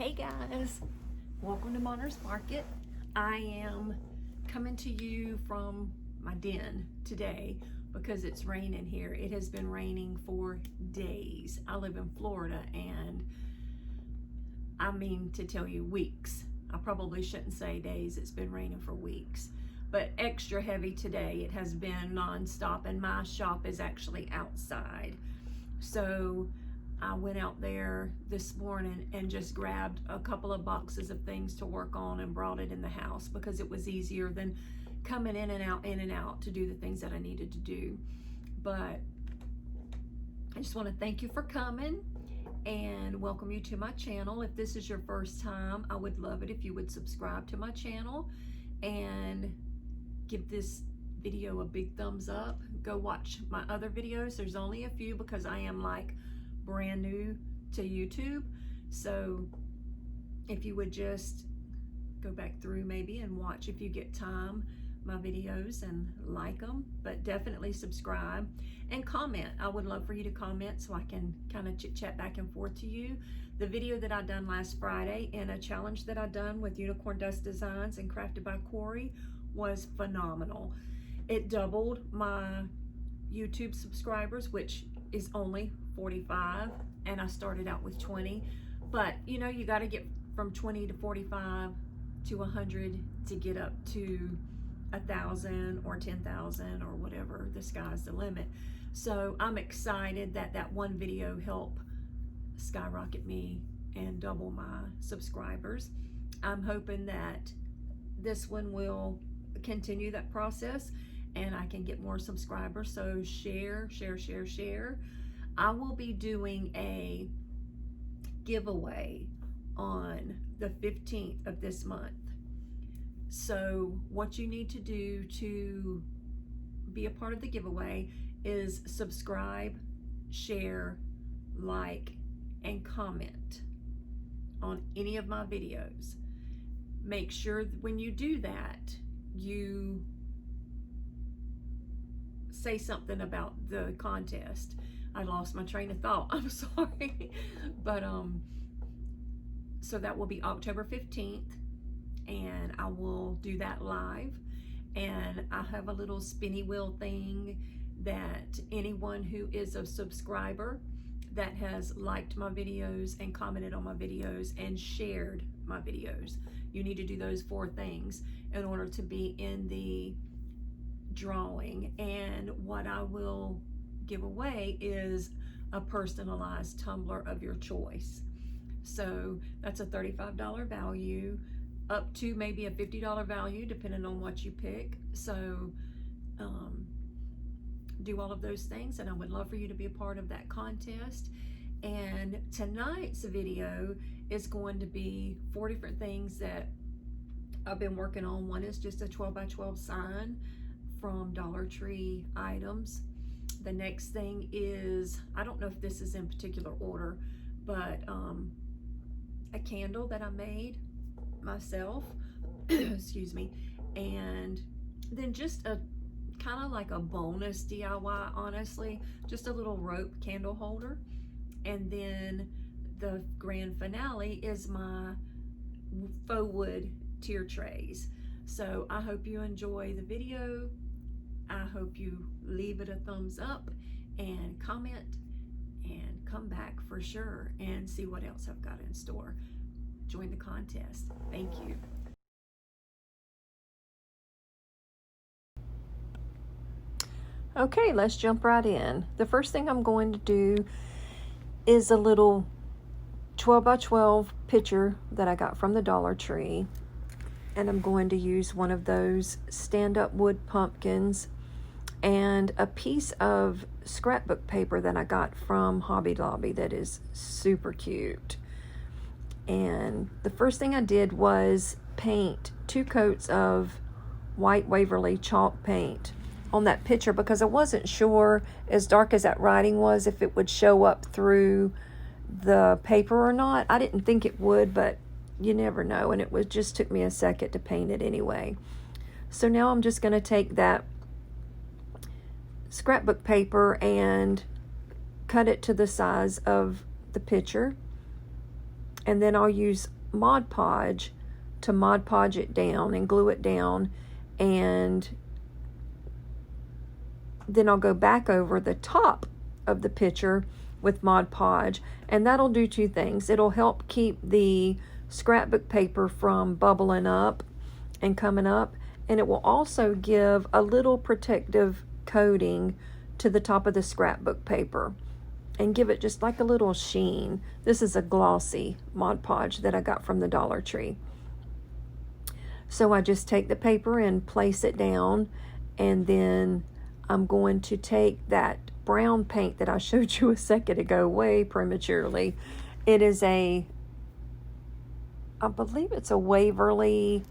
Hey guys, welcome to Monter's Market. I am coming to you from my den today because it's raining here. It has been raining for days. I live in Florida and I mean to tell you weeks. I probably shouldn't say days, it's been raining for weeks. But extra heavy today. It has been non-stop and my shop is actually outside. So I went out there this morning and just grabbed a couple of boxes of things to work on and brought it in the house because it was easier than coming in and out to do the things that I needed to do. But I just want to thank you for coming and welcome you to my channel. If this is your first time, I would love it if you would subscribe to my channel and give this video a big thumbs up. Go watch my other videos. There's only a few because I am like brand new to YouTube. So if you would just go back through maybe and watch if you get time my videos and like them, but definitely subscribe and comment. I would love for you to comment so I can kind of chit chat back and forth to you. The video that I done last Friday and a challenge that I done with Unicorn Dust Designs and Crafted by Corey was phenomenal. It doubled my YouTube subscribers, which is only 45, and I started out with 20. But you know, you got to get from 20 to 45 to 100 to get up to 1,000 or 10,000 or whatever. The sky's the limit. So I'm excited that that one video helped skyrocket me and double my subscribers. I'm hoping that this one will continue that process and I can get more subscribers. So share. I will be doing a giveaway on the 15th of this month. So what you need to do to be a part of the giveaway is subscribe, share, like, and comment on any of my videos. Make sure that when you do that, you say something about the contest. I lost my train of thought. I'm sorry. But so that will be October 15th and I will do that live. And I have a little spinny wheel thing that anyone who is a subscriber that has liked my videos and commented on my videos and shared my videos, you need to do those 4 things in order to be in the drawing. And what I will give away is a personalized tumbler of your choice. So that's a $35 value up to maybe a $50 value depending on what you pick. So do all of those things and I would love for you to be a part of that contest. And tonight's video is going to be 4 different things that I've been working on. One is just a 12 by 12 sign from Dollar Tree items. The next thing is, I don't know if this is in particular order, but a candle that I made myself, excuse me, and then just a kind of like a bonus DIY, honestly, just a little rope candle holder. And then the grand finale is my faux wood tier trays. So I hope you enjoy the video. I hope you leave it a thumbs up and comment and come back for sure and see what else I've got in store. Join the contest. Thank you. Okay, let's jump right in. The first thing I'm going to do is a little 12 by 12 picture that I got from the Dollar Tree. And I'm going to use one of those stand-up wood pumpkins and a piece of scrapbook paper that I got from Hobby Lobby that is super cute. And the first thing I did was paint 2 coats of white Waverly chalk paint on that picture because I wasn't sure, as dark as that writing was, if it would show up through the paper or not. I didn't think it would, but you never know, and it was just took me a second to paint it anyway. So now I'm just going to take that scrapbook paper and cut it to the size of the picture and then I'll use Mod Podge to Mod Podge it down and glue it down, and then I'll go back over the top of the picture with Mod Podge, and that'll do two things. It'll help keep the scrapbook paper from bubbling up and coming up, and it will also give a little protective coating to the top of the scrapbook paper and give it just like a little sheen. This is a glossy Mod Podge that I got from the Dollar Tree. So I just take the paper and place it down, and then I'm going to take that brown paint that I showed you a second ago way prematurely. It is I believe it's a Waverly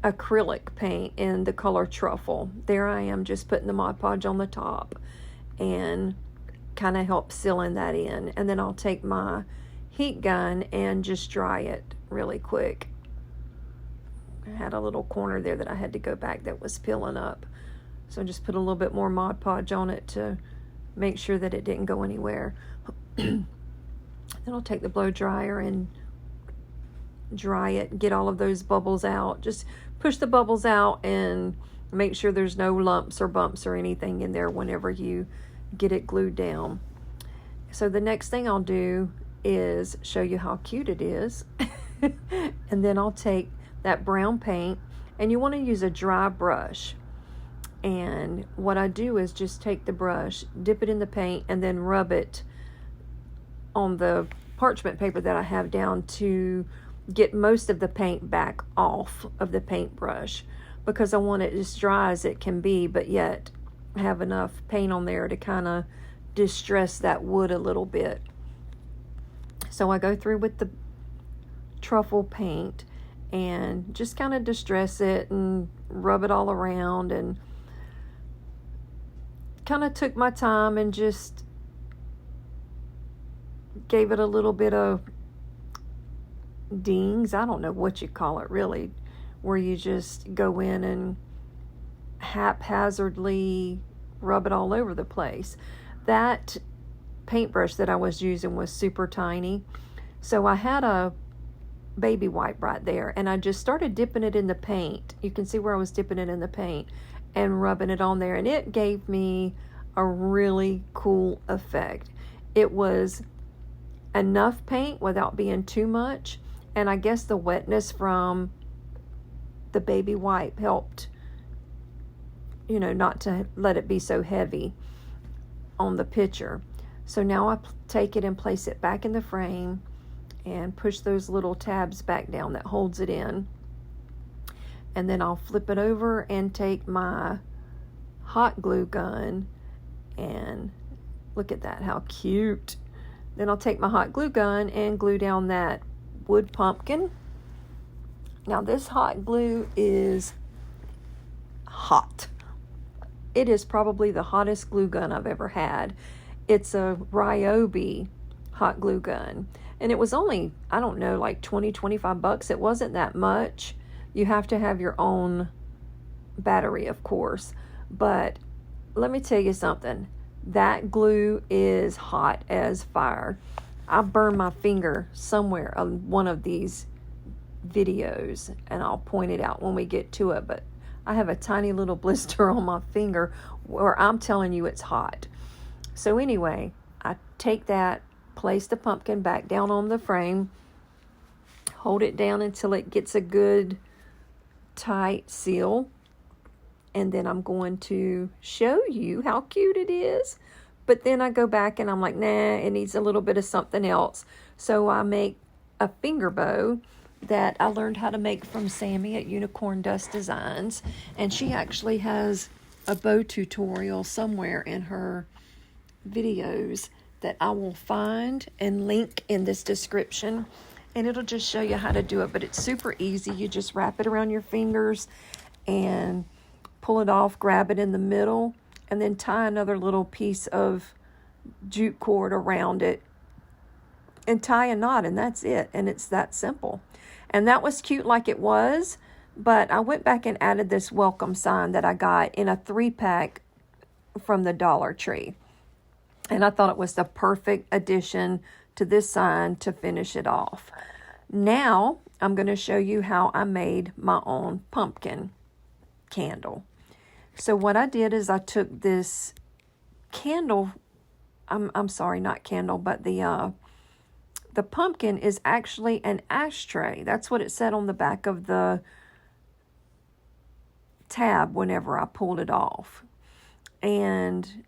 acrylic paint in the color Truffle. There I am, just putting the Mod Podge on the top and kind of help sealing that in. And then I'll take my heat gun and just dry it really quick. I had a little corner there that I had to go back that was peeling up. So I just put a little bit more Mod Podge on it to make sure that it didn't go anywhere. Then I'll take the blow dryer and dry it, get all of those bubbles out. Just push the bubbles out and make sure there's no lumps or bumps or anything in there whenever you get it glued down. So the next thing I'll do is show you how cute it is. And then I'll take that brown paint, and you want to use a dry brush. And what I do is just take the brush, dip it in the paint, and then rub it on the parchment paper that I have down to get most of the paint back off of the paintbrush, because I want it as dry as it can be, but yet have enough paint on there to kind of distress that wood a little bit. So I go through with the truffle paint and just kind of distress it and rub it all around, and kind of took my time and just gave it a little bit of dings. I don't know what you call it really, where you just go in and haphazardly rub it all over the place. That paintbrush that I was using was super tiny, so I had a baby wipe right there, and I just started dipping it in the paint. You can see where I was dipping it in the paint and rubbing it on there, and it gave me a really cool effect. It was enough paint without being too much, and I guess the wetness from the baby wipe helped, you know, not to let it be so heavy on the picture. So now I take it and place it back in the frame and push those little tabs back down that holds it in. And then I'll flip it over and take my hot glue gun, and look at that, how cute. Then I'll take my hot glue gun and glue down that wood pumpkin. Now this hot glue is hot. It is probably the hottest glue gun I've ever had. It's a Ryobi hot glue gun. And it was only, I don't know, like 20, 25 bucks. It wasn't that much. You have to have your own battery, of course. But let me tell you something. That glue is hot as fire. I burned my finger somewhere on one of these videos, and I'll point it out when we get to it. But I have a tiny little blister on my finger where I'm telling you it's hot. So anyway, I take that, place the pumpkin back down on the frame, hold it down until it gets a good tight seal, and then I'm going to show you how cute it is. But then I go back and I'm like, nah, it needs a little bit of something else. So I make a finger bow that I learned how to make from Sammy at Unicorn Dust Designs, and she actually has a bow tutorial somewhere in her videos that I will find and link in this description, and it'll just show you how to do it. But it's super easy. You just wrap it around your fingers and pull it off, grab it in the middle, and then tie another little piece of jute cord around it and tie a knot, and that's it. And it's that simple. And that was cute like it was, but I went back and added this welcome sign that I got in a 3-pack from the Dollar Tree. And I thought it was the perfect addition to this sign to finish it off. Now I'm going to show you how I made my own pumpkin candle. So what I did is I took this candle, I'm sorry, not candle, but the pumpkin is actually an ashtray. That's what it said on the back of the tab whenever I pulled it off. And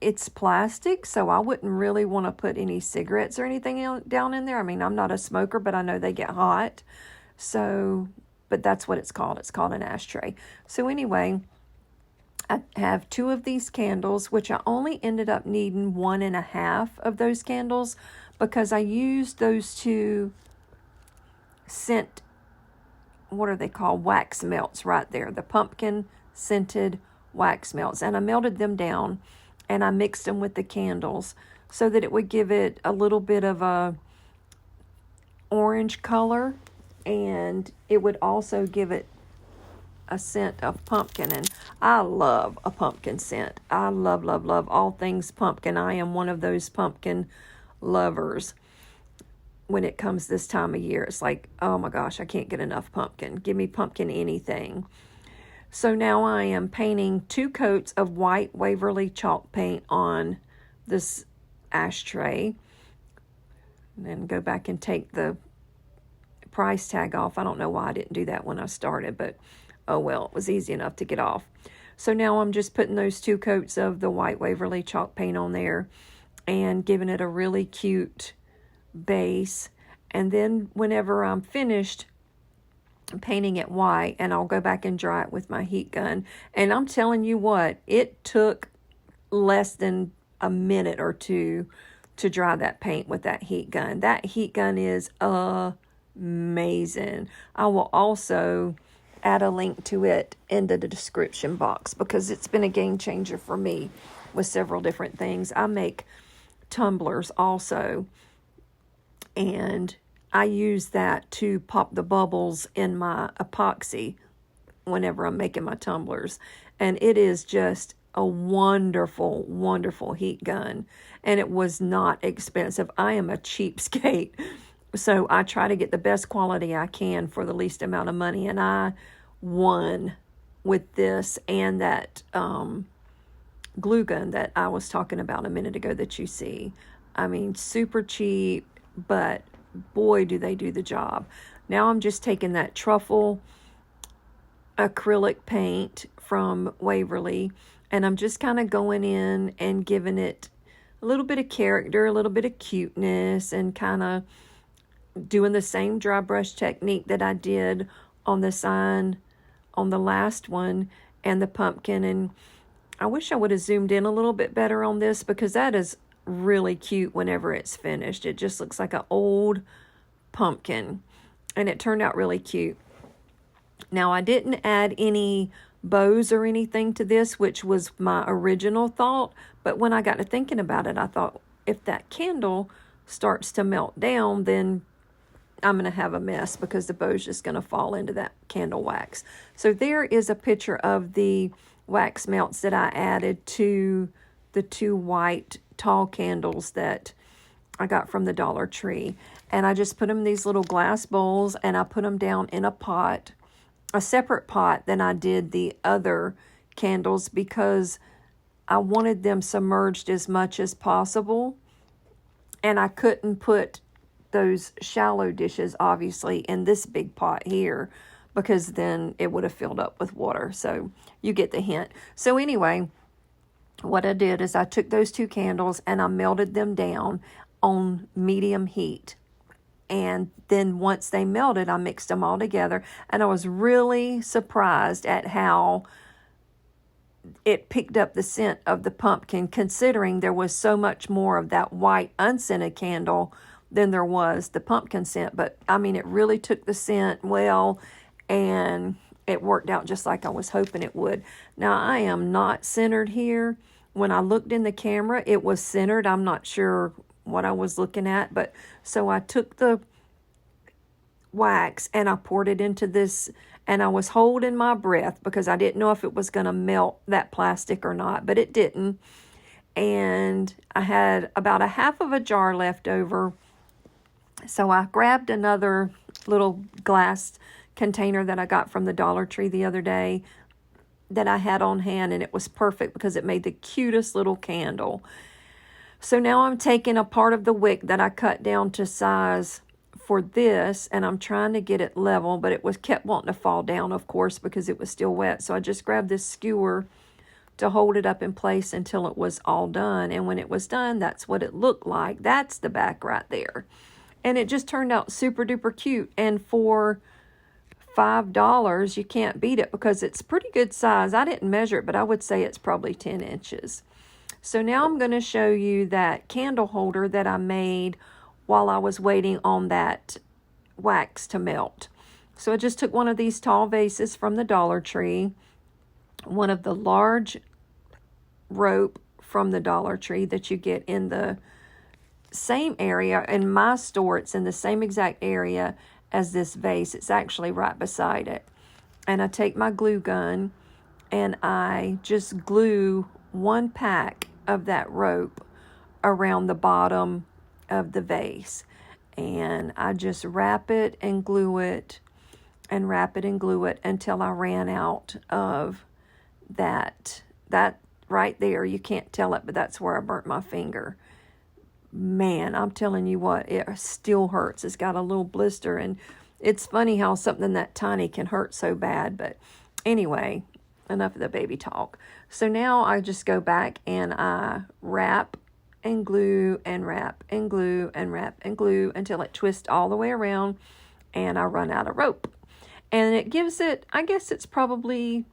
it's plastic, so I wouldn't really want to put any cigarettes or anything down in there. I mean, I'm not a smoker, but I know they get hot. So, but that's what it's called. It's called an ashtray. So anyway, I have 2 of these candles, which I only ended up needing 1.5 of those candles because I used those 2 scent, what are they called? Wax melts right there. The pumpkin scented wax melts. And I melted them down and I mixed them with the candles so that it would give it a little bit of a orange color, and it would also give it a scent of pumpkin. And I love a pumpkin scent. I love, love, love all things pumpkin. I am one of those pumpkin lovers. When it comes this time of year, it's like, oh my gosh, I can't get enough pumpkin. Give me pumpkin anything. So now I am painting 2 coats of white Waverly chalk paint on this ashtray. And then go back and take the price tag off. I don't know why I didn't do that when I started, but oh well, it was easy enough to get off. So now I'm just putting those 2 coats of the white Waverly chalk paint on there and giving it a really cute base. And then whenever I'm finished painting it white, and I'll go back and dry it with my heat gun. And I'm telling you what, it took less than a minute or 2 to dry that paint with that heat gun. That heat gun is amazing. I will also add a link to it in the description box because it's been a game changer for me with several different things. I make tumblers also, and I use that to pop the bubbles in my epoxy whenever I'm making my tumblers. And it is just a wonderful, wonderful heat gun. And it was not expensive. I am a cheapskate. So I try to get the best quality I can for the least amount of money. And I won with this and that glue gun that I was talking about a minute ago that you see. I mean, super cheap, but boy, do they do the job. Now I'm just taking that truffle acrylic paint from Waverly, and I'm just kind of going in and giving it a little bit of character, a little bit of cuteness, and kind of doing the same dry brush technique that I did on the sign on the last one and the pumpkin. And I wish I would have zoomed in a little bit better on this because that is really cute whenever it's finished. It just looks like an old pumpkin, and it turned out really cute. Now I didn't add any bows or anything to this, which was my original thought, but when I got to thinking about it, I thought if that candle starts to melt down, then I'm going to have a mess because the bow's just going to fall into that candle wax. So there is a picture of the wax melts that I added to the 2 white tall candles that I got from the Dollar Tree. And I just put them in these little glass bowls, and I put them down in a pot, a separate pot than I did the other candles because I wanted them submerged as much as possible. And I couldn't put those shallow dishes, obviously, in this big pot here because then it would have filled up with water. So you get the hint. So anyway, what I did is I took those 2 candles and I melted them down on medium heat. And then once they melted, I mixed them all together. And I was really surprised at how it picked up the scent of the pumpkin, considering there was so much more of that white unscented candle than there was the pumpkin scent. But I mean, it really took the scent well, and it worked out just like I was hoping it would. Now, I am not centered here. When I looked in the camera, it was centered. I'm not sure what I was looking at, but so I took the wax and I poured it into this, and I was holding my breath because I didn't know if it was going to melt that plastic or not, but it didn't. and I had about a half of a jar left over. So I grabbed another little glass container that I got from the Dollar Tree the other day that I had on hand, and it was perfect because it made the cutest little candle. So now I'm taking a part of the wick that I cut down to size for this, and I'm trying to get it level, but it was kept wanting to fall down, of course, because it was still wet. So I just grabbed this skewer to hold it up in place until it was all done. And when it was done, that's what it looked like. That's the back right there. And it just turned out super duper cute. And for $5, you can't beat it because it's pretty good size. I didn't measure it, but I would say it's probably 10 inches. So now I'm going to show you that candle holder that I made while I was waiting on that wax to melt. So I just took one of these tall vases from the Dollar Tree, one of the large rope from the Dollar Tree that you get in the same area. In my store, it's in the same exact area as this vase. It's actually right beside it. And I take my glue gun and I just glue one pack of that rope around the bottom of the vase. And I just wrap it and glue it and wrap it and glue it until I ran out of that right there. You can't tell it, but that's where I burnt my finger. Man, I'm telling you what, it still hurts. It's got a little blister, and it's funny how something that tiny can hurt so bad. But anyway, enough of the baby talk. So now I just go back and I wrap and glue and wrap and glue and wrap and glue until it twists all the way around and I run out of rope. And it gives it, I guess it's probably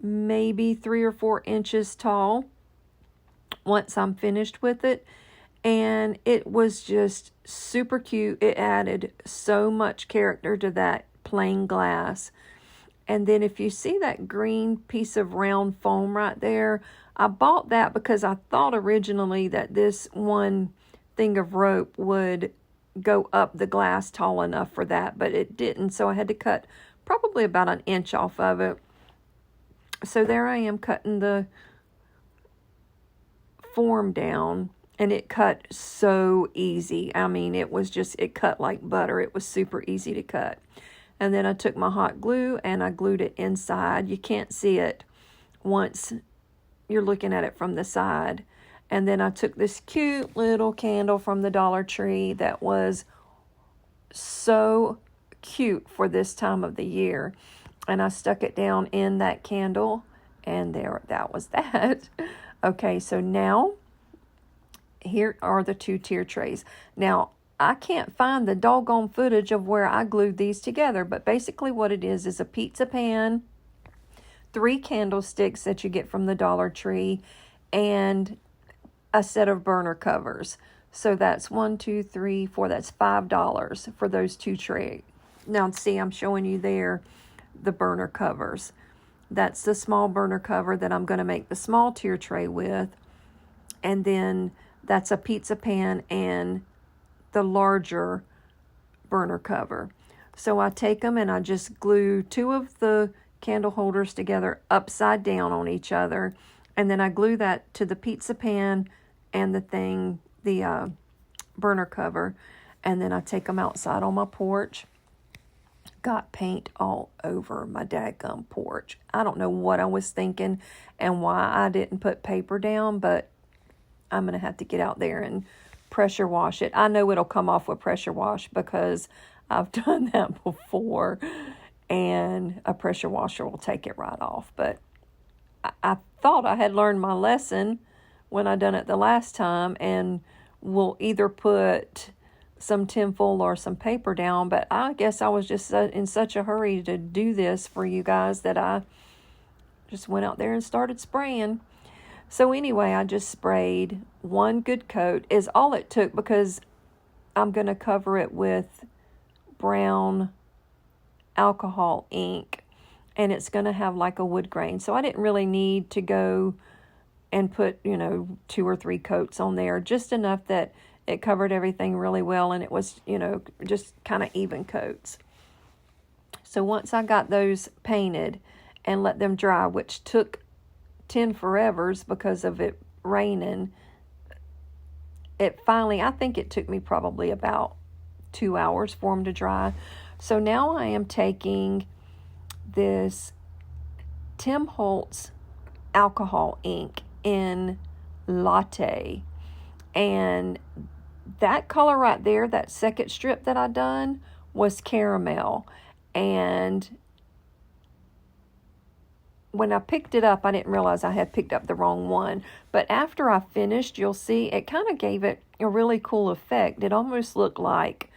maybe 3 or 4 inches tall once I'm finished with it. And it was just super cute. It added so much character to that plain glass. And then if you see that green piece of round foam right there, I bought that because I thought originally that this one thing of rope would go up the glass tall enough for that, but it didn't. So I had to cut probably about an inch off of it. So there I am cutting the form down. And it cut so easy. I mean, it cut like butter. It was super easy to cut. And then I took my hot glue and I glued it inside. You can't see it once you're looking at it from the side. And then I took this cute little candle from the Dollar Tree that was so cute for this time of the year. And I stuck it down in that candle. And that was that. Okay, so now here are the 2 tier trays. Now, I can't find the doggone footage of where I glued these together, but basically what it is a pizza pan, 3 candlesticks that you get from the Dollar Tree, and a set of burner covers. So that's 1, 2, 3, 4. That's $5 for those 2 trays. Now, see, I'm showing you there the burner covers. That's the small burner cover that I'm going to make the small tier tray with. And then that's a pizza pan and the larger burner cover. So I take them and I just glue 2 of the candle holders together upside down on each other. And then I glue that to the pizza pan and the burner cover. And then I take them outside on my porch. Got paint all over my dadgum porch. I don't know what I was thinking and why I didn't put paper down, but I'm going to have to get out there and pressure wash it. I know it'll come off with pressure wash because I've done that before, and a pressure washer will take it right off. But I thought I had learned my lesson when I done it the last time, and will either put some tinfoil or some paper down. But I guess I was just in such a hurry to do this for you guys that I just went out there and started spraying. So anyway, I just sprayed 1 good coat is all it took because I'm going to cover it with brown alcohol ink, and it's going to have like a wood grain. So I didn't really need to go and put, 2 or 3 coats on there, just enough that it covered everything really well, and it was, just kind of even coats. So once I got those painted and let them dry, which took 10 forevers because of it raining, it finally, I think it took me probably about 2 hours for them to dry. So now I am taking this Tim Holtz alcohol ink in Latte, and that color right there, that second strip that I done, was caramel. And when I picked it up, I didn't realize I had picked up the wrong one. But after I finished, you'll see it kind of gave it a really cool effect. It almost looked like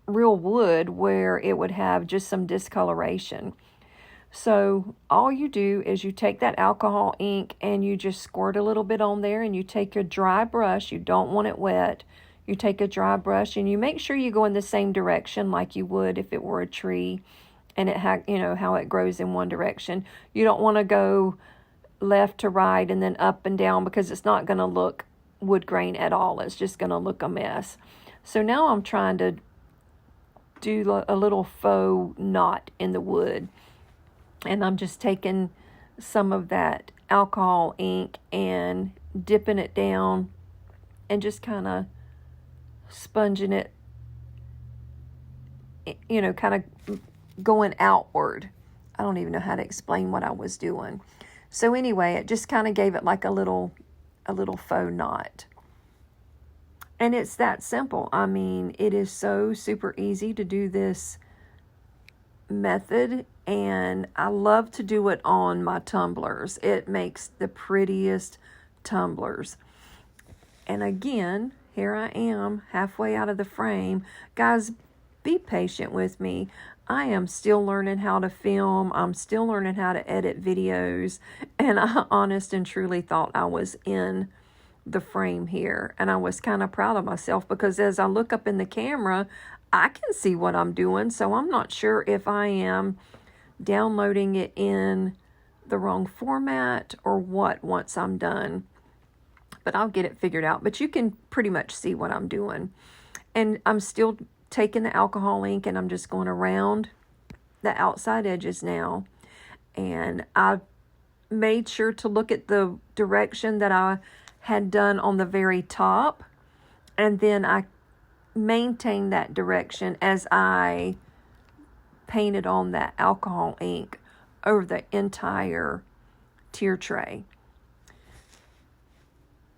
real wood, where it would have just some discoloration. So all you do is you take that alcohol ink and you just squirt a little bit on there, and you take your dry brush. You don't want it wet. You take a dry brush and you make sure you go in the same direction like you would if it were a tree, and it how it grows in one direction. You don't want to go left to right and then up and down, because it's not going to look wood grain at all. It's just going to look a mess. So now I'm trying to do a little faux knot in the wood. And I'm just taking some of that alcohol ink and dipping it down and just kind of sponging it, kind of going outward. I don't even know how to explain what I was doing. So anyway, it just kind of gave it like a little faux knot. And it's that simple. I mean, it is so super easy to do this method, and I love to do it on my tumblers. It makes the prettiest tumblers. And again, here I am halfway out of the frame. Guys, be patient with me. I am still learning how to film. I'm still learning how to edit videos, and I honest and truly thought I was in the frame here, and I was kind of proud of myself, because as I look up in the camera, I can see what I'm doing. So I'm not sure if I am downloading it in the wrong format or what once I'm done, but I'll get it figured out. But you can pretty much see what I'm doing. And I'm still taking the alcohol ink and I'm just going around the outside edges now. And I made sure to look at the direction that I had done on the very top, and then I maintain that direction as I painted on that alcohol ink over the entire tier tray.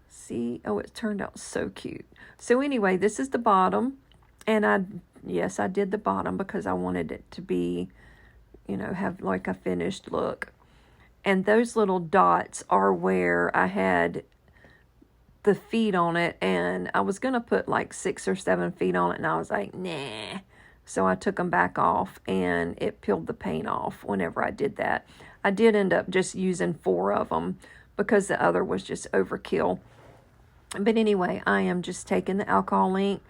See, oh, it turned out so cute. So anyway, this is the bottom, and I did the bottom because I wanted it to be, have like a finished look. And those little dots are where I had the feet on it, and I was going to put like 6 or 7 feet on it, and I was like, nah. So I took them back off, and it peeled the paint off whenever I did that. I did end up just using 4 of them because the other was just overkill. But anyway, I am just taking the alcohol ink,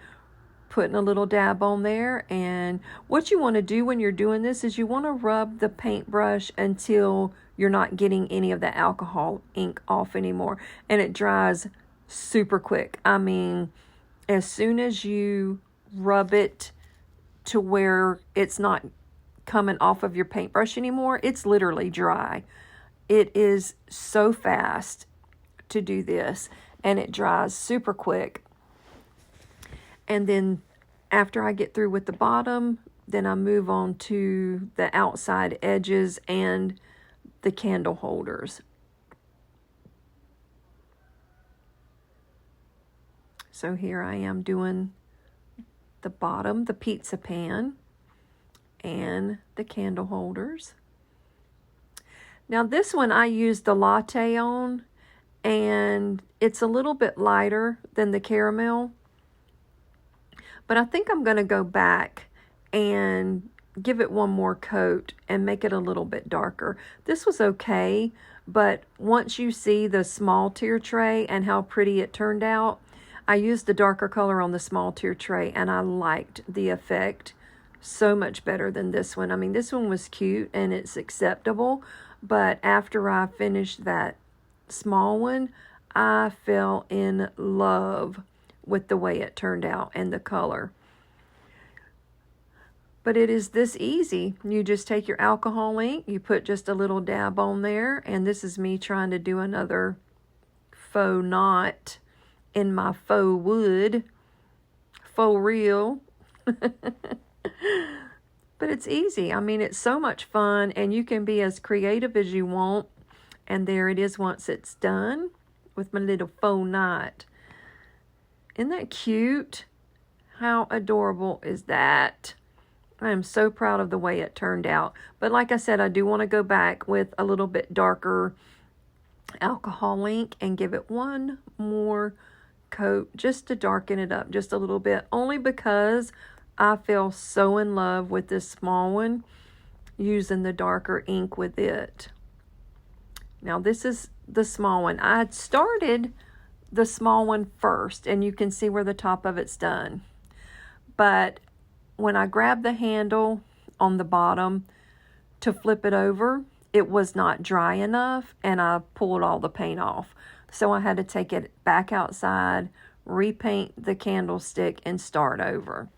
putting a little dab on there, and what you want to do when you're doing this is you want to rub the paintbrush until you're not getting any of the alcohol ink off anymore, and it dries super quick. I mean, as soon as you rub it to where it's not coming off of your paintbrush anymore, it's literally dry. It is so fast to do this, and it dries super quick. And then after I get through with the bottom, then I move on to the outside edges and the candle holders. So here I am doing the bottom, the pizza pan, and the candle holders. Now this one I used the latte on, and it's a little bit lighter than the caramel. But I think I'm going to go back and give it one more coat and make it a little bit darker. This was okay, but once you see the small tier tray and how pretty it turned out, I used the darker color on the small tier tray, and I liked the effect so much better than this one. I mean, this one was cute and it's acceptable, but after I finished that small one, I fell in love with the way it turned out and the color. But it is this easy. You just take your alcohol ink, you put just a little dab on there, and this is me trying to do another faux knot in my faux wood, faux real. But it's easy. I mean, it's so much fun, and you can be as creative as you want. And there it is once it's done with my little faux knot. Isn't that cute? How adorable is that? I am so proud of the way it turned out. But like I said, I do want to go back with a little bit darker alcohol ink and give it one more coat just to darken it up just a little bit. Only because I fell so in love with this small one using the darker ink with it. Now this is the small one. I had started the small one first, and you can see where the top of it's done. But when I grabbed the handle on the bottom to flip it over, it was not dry enough, and I pulled all the paint off. So I had to take it back outside, repaint the candlestick, and start over.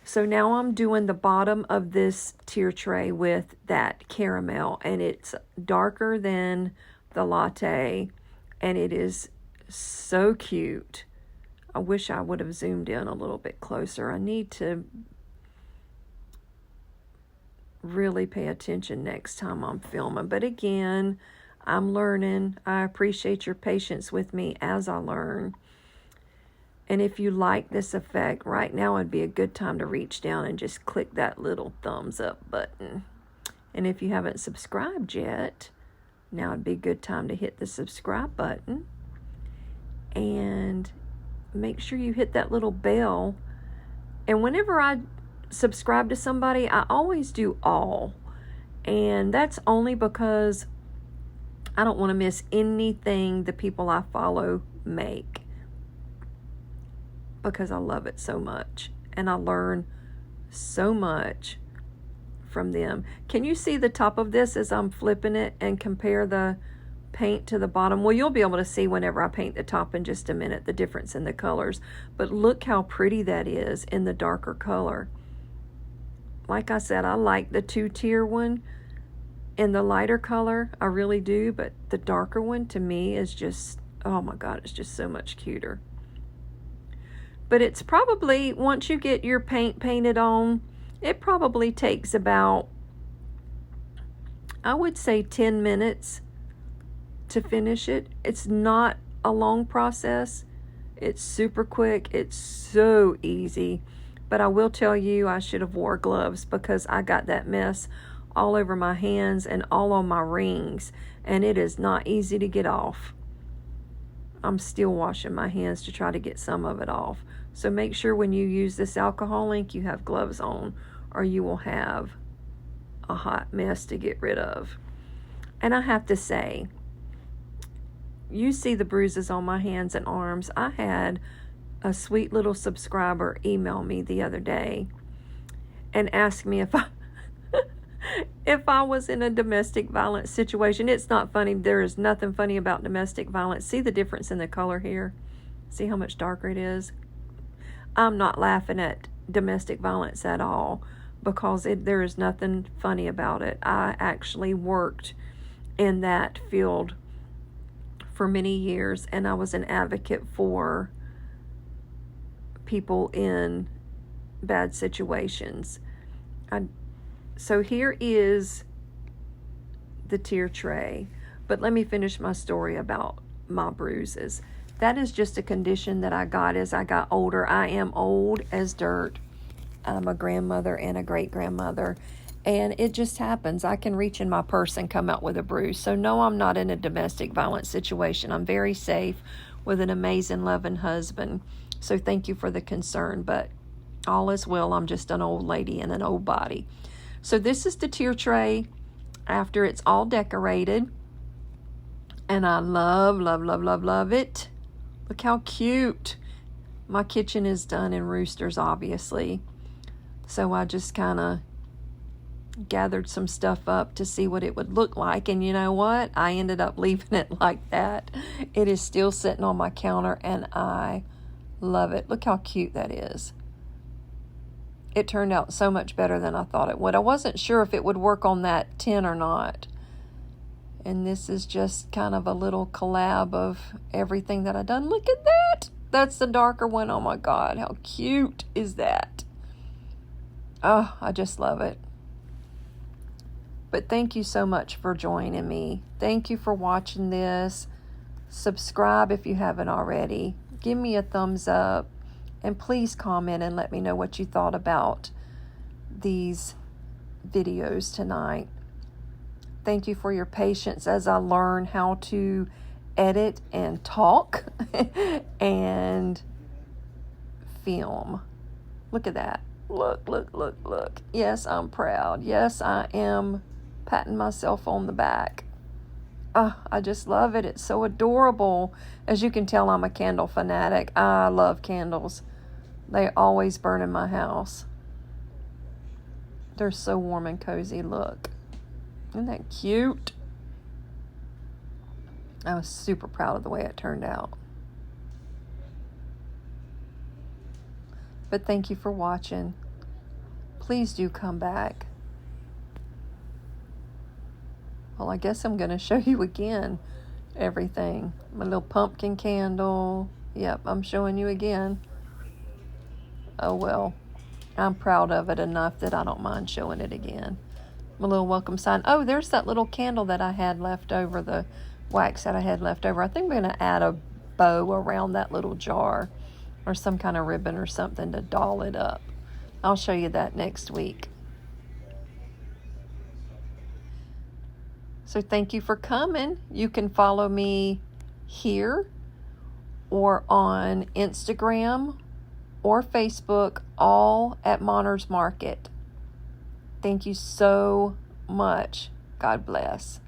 So now I'm doing the bottom of this tier tray with that caramel, and it's darker than the latte, and it is so cute. I wish I would have zoomed in a little bit closer. I need to really pay attention next time I'm filming. But again, I'm learning. I appreciate your patience with me as I learn. And if you like this effect, right now would be a good time to reach down and just click that little thumbs up button. And if you haven't subscribed yet, now would be a good time to hit the subscribe button. And make sure you hit that little bell. And whenever I subscribe to somebody, I always do all. And that's only because I don't want to miss anything the people I follow make. Because I love it so much, and I learn so much from them. Can you see the top of this as I'm flipping it and compare the paint to the bottom? Well, you'll be able to see whenever I paint the top in just a minute the difference in the colors. But look how pretty that is in the darker color. Like I said, I like the two-tier one in the lighter color. I really do, but the darker one to me is just, oh my God, it's just so much cuter. But it's probably, once you get your paint painted on, it probably takes about, I would say 10 minutes to finish it. It's not a long process. It's super quick. It's so easy. But I will tell you, I should have wore gloves because I got that mess all over my hands and all on my rings. And it is not easy to get off. I'm still washing my hands to try to get some of it off. So make sure when you use this alcohol ink, you have gloves on, or you will have a hot mess to get rid of. And I have to say, you see the bruises on my hands and arms. I had a sweet little subscriber email me the other day and ask me if I was in a domestic violence situation. It's not funny. There is nothing funny about domestic violence. See the difference in the color here? See how much darker it is? I'm not laughing at domestic violence at all because there is nothing funny about it. I actually worked in that field for many years, and I was an advocate for people in bad situations. So here is the tier tray. But let me finish my story about my bruises. That is just a condition that I got as I got older. I am old as dirt. I'm a grandmother and a great-grandmother. And it just happens. I can reach in my purse and come out with a bruise. So no, I'm not in a domestic violence situation. I'm very safe with an amazing, loving husband. So thank you for the concern. But all is well. I'm just an old lady in an old body. So this is the tier tray after it's all decorated. And I love, love, love, love, love it. Look how cute. My kitchen is done in roosters, obviously. So I just kind of gathered some stuff up to see what it would look like. And you know what? I ended up leaving it like that. It is still sitting on my counter, and I love it. Look how cute that is. It turned out so much better than I thought it would. I wasn't sure if it would work on that tin or not. And this is just kind of a little collab of everything that I've done. Look at that. That's the darker one. Oh my God, how cute is that? Oh, I just love it. But thank you so much for joining me. Thank you for watching this. Subscribe if you haven't already. Give me a thumbs up. And please comment and let me know what you thought about these videos tonight. Thank you for your patience as I learn how to edit and talk and film. Look at that. Look, look, look, look. Yes, I'm proud. Yes, I am patting myself on the back. Oh, I just love it. It's so adorable. As you can tell, I'm a candle fanatic. I love candles. They always burn in my house. They're so warm and cozy. Look. Isn't that cute? I was super proud of the way it turned out. But thank you for watching. Please do come back. Well, I guess I'm going to show you again everything. My little pumpkin candle. Yep, I'm showing you again. Oh well, I'm proud of it enough that I don't mind showing it again. My little welcome sign. Oh, there's that little candle that I had left over, the wax that I had left over. I think I'm going to add a bow around that little jar or some kind of ribbon or something to doll it up. I'll show you that next week. So thank you for coming. You can follow me here or on Instagram or Facebook, all at Monner's Market. Thank you so much. God bless.